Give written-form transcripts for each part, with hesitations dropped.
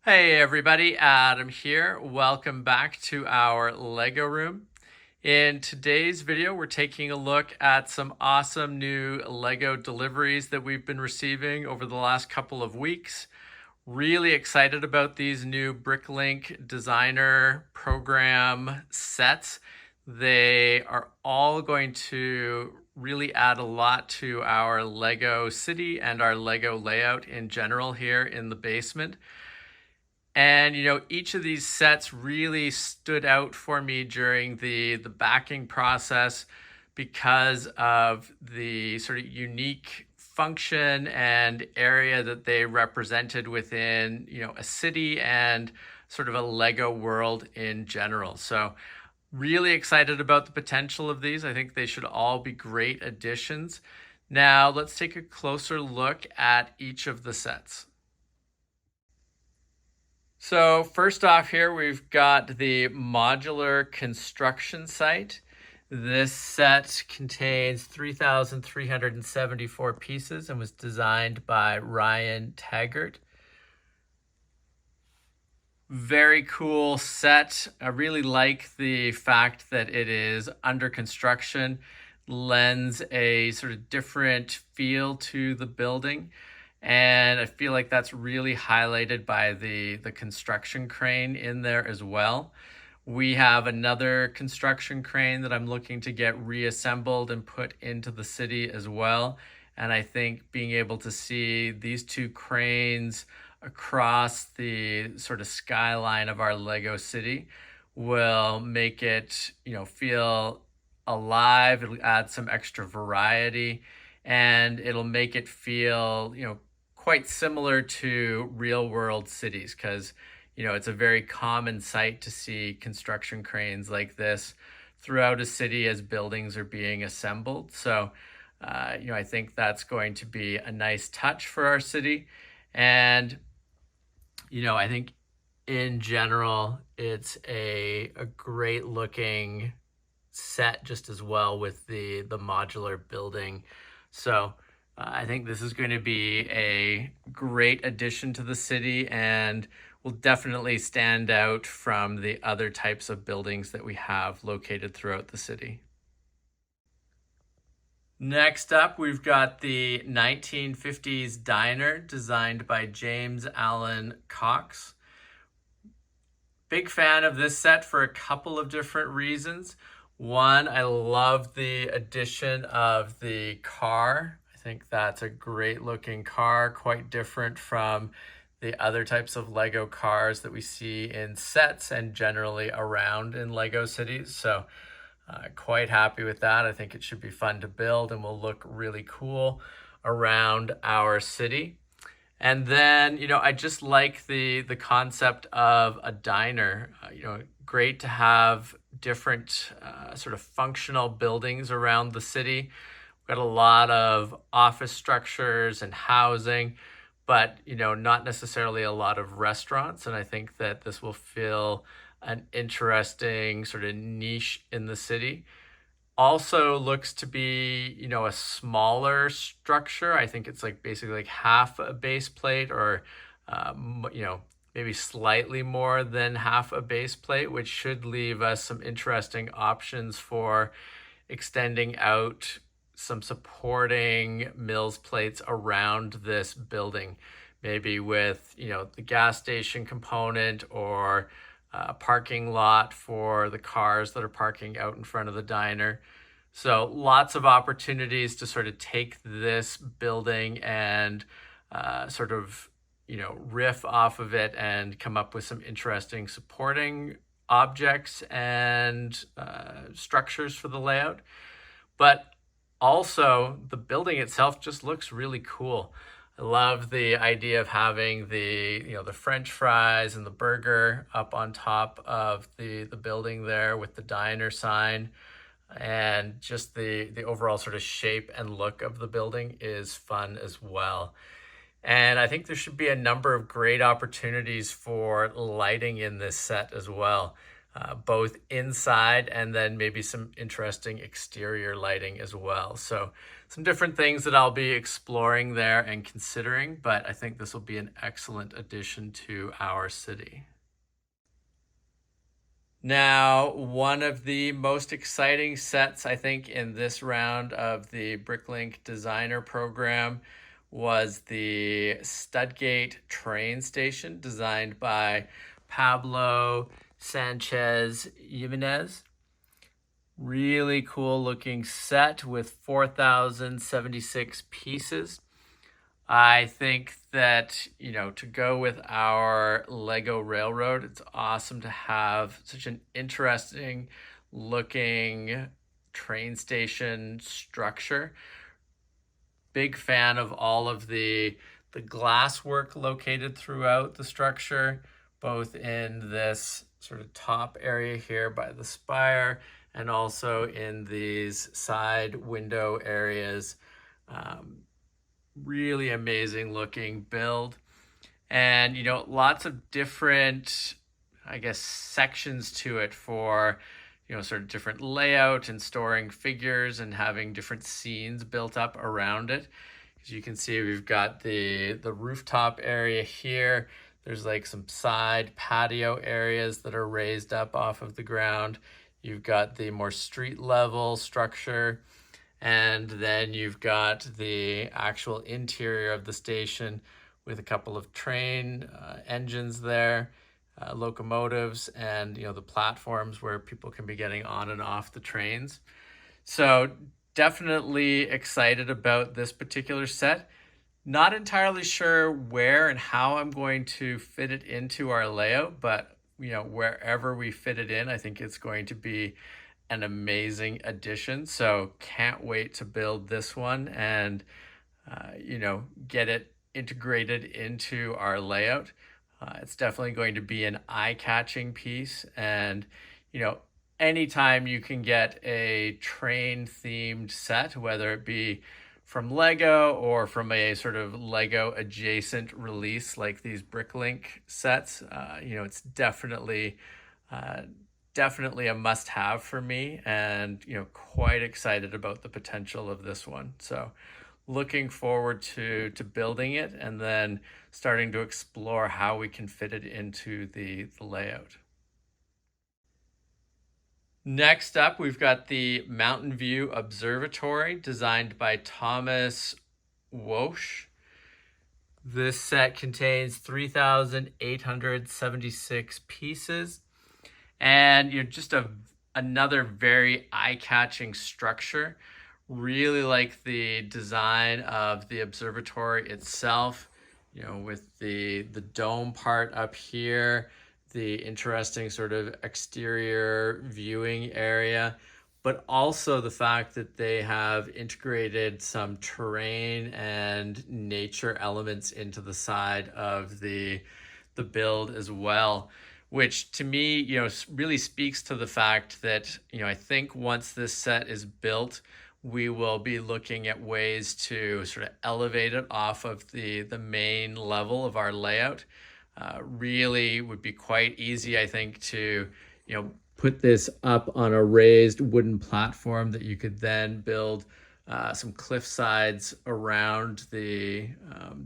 Hey everybody, Adam here. Welcome back to our Lego room. In today's video, we're taking a look at some awesome new Lego deliveries that we've been receiving over the last couple of weeks. Really excited about these new Bricklink Designer Program sets. They are all going to really add a lot to our Lego city and our Lego layout in general here in the basement. And each of these sets really stood out for me during the backing process because of the sort of unique function and area that they represented within, a city and sort of a Lego world in general. So really excited about the potential of these. I think they should all be great additions. Now let's take a closer look at each of the sets. So first off here, we've got the modular construction site. This set contains 3,374 pieces and was designed by Ryan Taggart. Very cool set. I really like the fact that it is under construction, lends a sort of different feel to the building. And I feel like that's really highlighted by the construction crane in there as well. We have another construction crane that I'm looking to get reassembled and put into the city as well. And I think being able to see these two cranes across the sort of skyline of our Lego city will make it, feel alive. It'll add some extra variety and it'll make it feel, quite similar to real world cities because it's a very common sight to see construction cranes like this throughout a city as buildings are being assembled. So I think that's going to be a nice touch for our city. And I think in general it's a great looking set just as well with the modular building. So I think this is going to be a great addition to the city and will definitely stand out from the other types of buildings that we have located throughout the city. Next up, we've got the 1950s diner designed by James Allen Cox. Big fan of this set for a couple of different reasons. One, I love the addition of the car. I think that's a great looking car, quite different from the other types of Lego cars that we see in sets and generally around in Lego cities. So quite happy with that. I think it should be fun to build and will look really cool around our city. And then, I just like the concept of a diner. Great to have different sort of functional buildings around the city. We've got a lot of office structures and housing, but not necessarily a lot of restaurants. And I think that this will fill an interesting sort of niche in the city. Also looks to be, a smaller structure. I think it's like basically like half a base plate or, maybe slightly more than half a base plate, which should leave us some interesting options for extending out some supporting mills plates around this building, maybe with, the gas station component or a parking lot for the cars that are parking out in front of the diner. So lots of opportunities to sort of take this building and sort of, riff off of it and come up with some interesting supporting objects and structures for the layout. But also the building itself just looks really cool. I love the idea of having the French fries and the burger up on top of the building there with the diner sign, and just the overall sort of shape and look of the building is fun as well. And I think there should be a number of great opportunities for lighting in this set as well. both inside and then maybe some interesting exterior lighting as well. So some different things that I'll be exploring there and considering, but I think this will be an excellent addition to our city. Now, one of the most exciting sets, I think, in this round of the Bricklink Designer Program was the Studgate train station designed by Pablo Sanchez Jimenez. Really cool looking set with 4,076 pieces. I think that, to go with our Lego Railroad, it's awesome to have such an interesting looking train station structure. Big fan of all of the glass work located throughout the structure, both in this sort of top area here by the spire and also in these side window areas. Really amazing looking build. And, lots of different, I guess, sections to it for, sort of different layout and storing figures and having different scenes built up around it. As you can see, we've got the rooftop area here. There's like some side patio areas that are raised up off of the ground. You've got the more street level structure. And then you've got the actual interior of the station with a couple of train engines there, locomotives, and the platforms where people can be getting on and off the trains. So definitely excited about this particular set. Not entirely sure where and how I'm going to fit it into our layout, but wherever we fit it in, I think it's going to be an amazing addition. So can't wait to build this one and get it integrated into our layout. It's definitely going to be an eye-catching piece, and anytime you can get a train themed set, whether it be from Lego or from a sort of Lego adjacent release like these Bricklink sets, it's definitely a must-have for me, and quite excited about the potential of this one. So looking forward to building it and then starting to explore how we can fit it into the layout. Next up, we've got the Mountain View Observatory designed by Thomas Wosch. This set contains 3,876 pieces. And just another very eye-catching structure. Really like the design of the observatory itself, with the dome part up here, the interesting sort of exterior viewing area, but also the fact that they have integrated some terrain and nature elements into the side of the build as well, which to me, really speaks to the fact that, I think once this set is built, we will be looking at ways to sort of elevate it off of the main level of our layout. Really would be quite easy, I think, to, put this up on a raised wooden platform that you could then build some cliff sides around the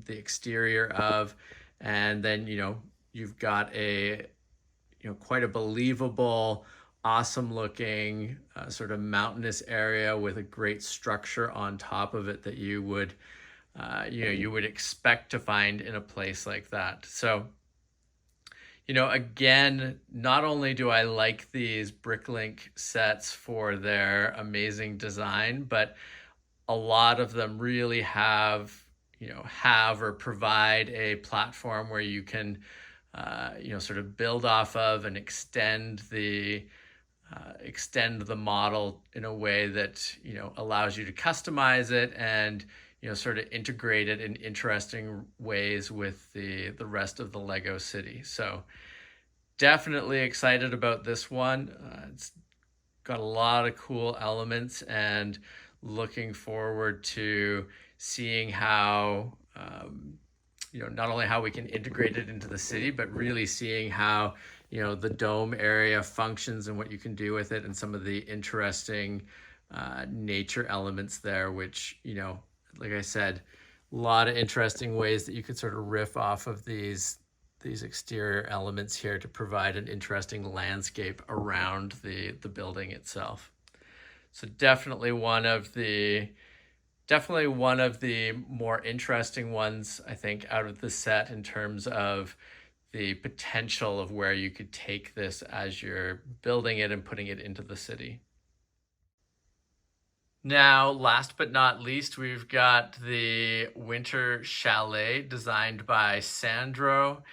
exterior of, and then, you've got a quite a believable, awesome looking sort of mountainous area with a great structure on top of it that you would expect to find in a place like that. So, again, not only do I like these Bricklink sets for their amazing design, but a lot of them really have or provide a platform where you can sort of build off of and extend the model in a way that allows you to customize it and sort of integrate it in interesting ways with the rest of the Lego city. So definitely excited about this one. It's got a lot of cool elements, and looking forward to seeing how not only how we can integrate it into the city, but really seeing how, the dome area functions and what you can do with it, and some of the interesting nature elements there, which, like I said, a lot of interesting ways that you could sort of riff off of these exterior elements here to provide an interesting landscape around the building itself. So definitely one of the more interesting ones, I think, out of the set in terms of the potential of where you could take this as you're building it and putting it into the city. Now, last but not least, we've got the Winter Chalet designed by Sandro.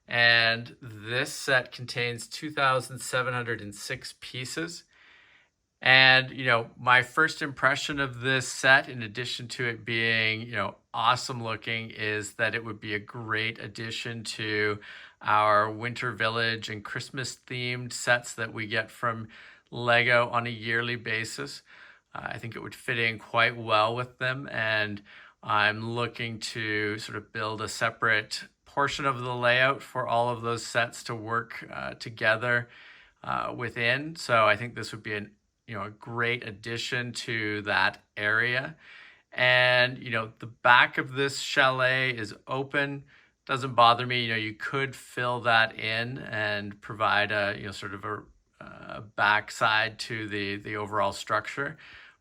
And this set contains 2,706 pieces. And, my first impression of this set, in addition to it being, awesome looking, is that it would be a great addition to our Winter Village and Christmas themed sets that we get from Lego on a yearly basis. I think it would fit in quite well with them, and I'm looking to sort of build a separate portion of the layout for all of those sets to work together within. So I think this would be a great addition to that area. And, the back of this chalet is open. Doesn't bother me. You could fill that in and provide a, sort of a backside to the overall structure.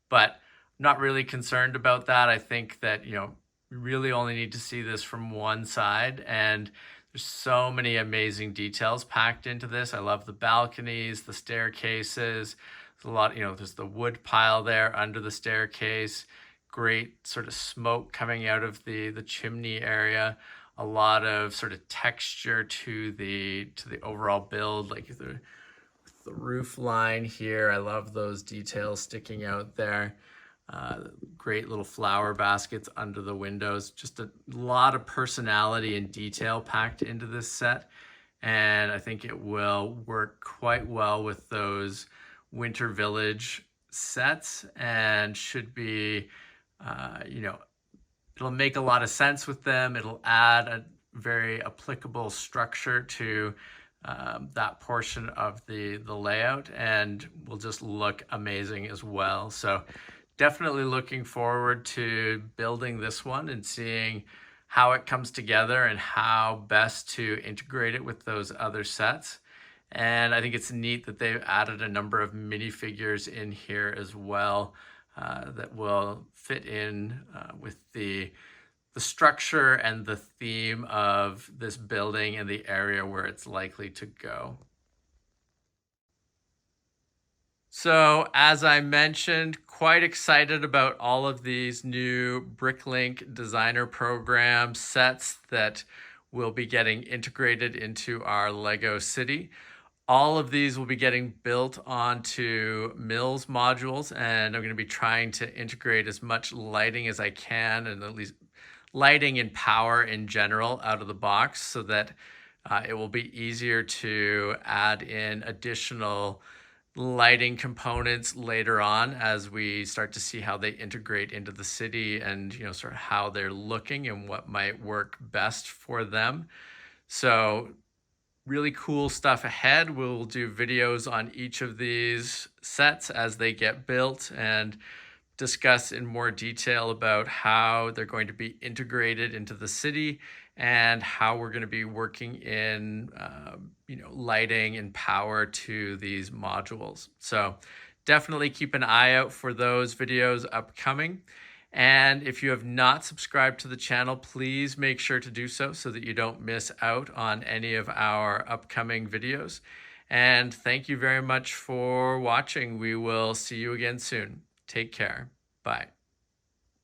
But not really concerned about that. I think that, we really only need to see this from one side, and there's so many amazing details packed into this. I love the balconies, the staircases. There's a lot, there's the wood pile there under the staircase. Great sort of smoke coming out of the chimney area. A lot of sort of texture to the overall build, like the roof line here. I love those details sticking out there. Great little flower baskets under the windows. Just a lot of personality and detail packed into this set. And I think it will work quite well with those Winter Village sets, and should be, it'll make a lot of sense with them. It'll add a very applicable structure to that portion of the layout, and will just look amazing as well. So definitely looking forward to building this one and seeing how it comes together and how best to integrate it with those other sets. And I think it's neat that they've added a number of minifigures in here as well that will fit in with the structure and the theme of this building and the area where it's likely to go. So, as I mentioned, quite excited about all of these new Bricklink Designer Program sets that will be getting integrated into our Lego City. All of these will be getting built onto Mills modules, and I'm going to be trying to integrate as much lighting as I can, and at least lighting and power in general out of the box, so that it will be easier to add in additional lighting components later on as we start to see how they integrate into the city, and sort of how they're looking and what might work best for them. So really cool stuff ahead. We'll do videos on each of these sets as they get built, and discuss in more detail about how they're going to be integrated into the city, and how we're going to be working in lighting and power to these modules. So definitely keep an eye out for those videos upcoming. And if you have not subscribed to the channel, please make sure to do so that you don't miss out on any of our upcoming videos. And thank you very much for watching. We will see you again soon. Take care. Bye.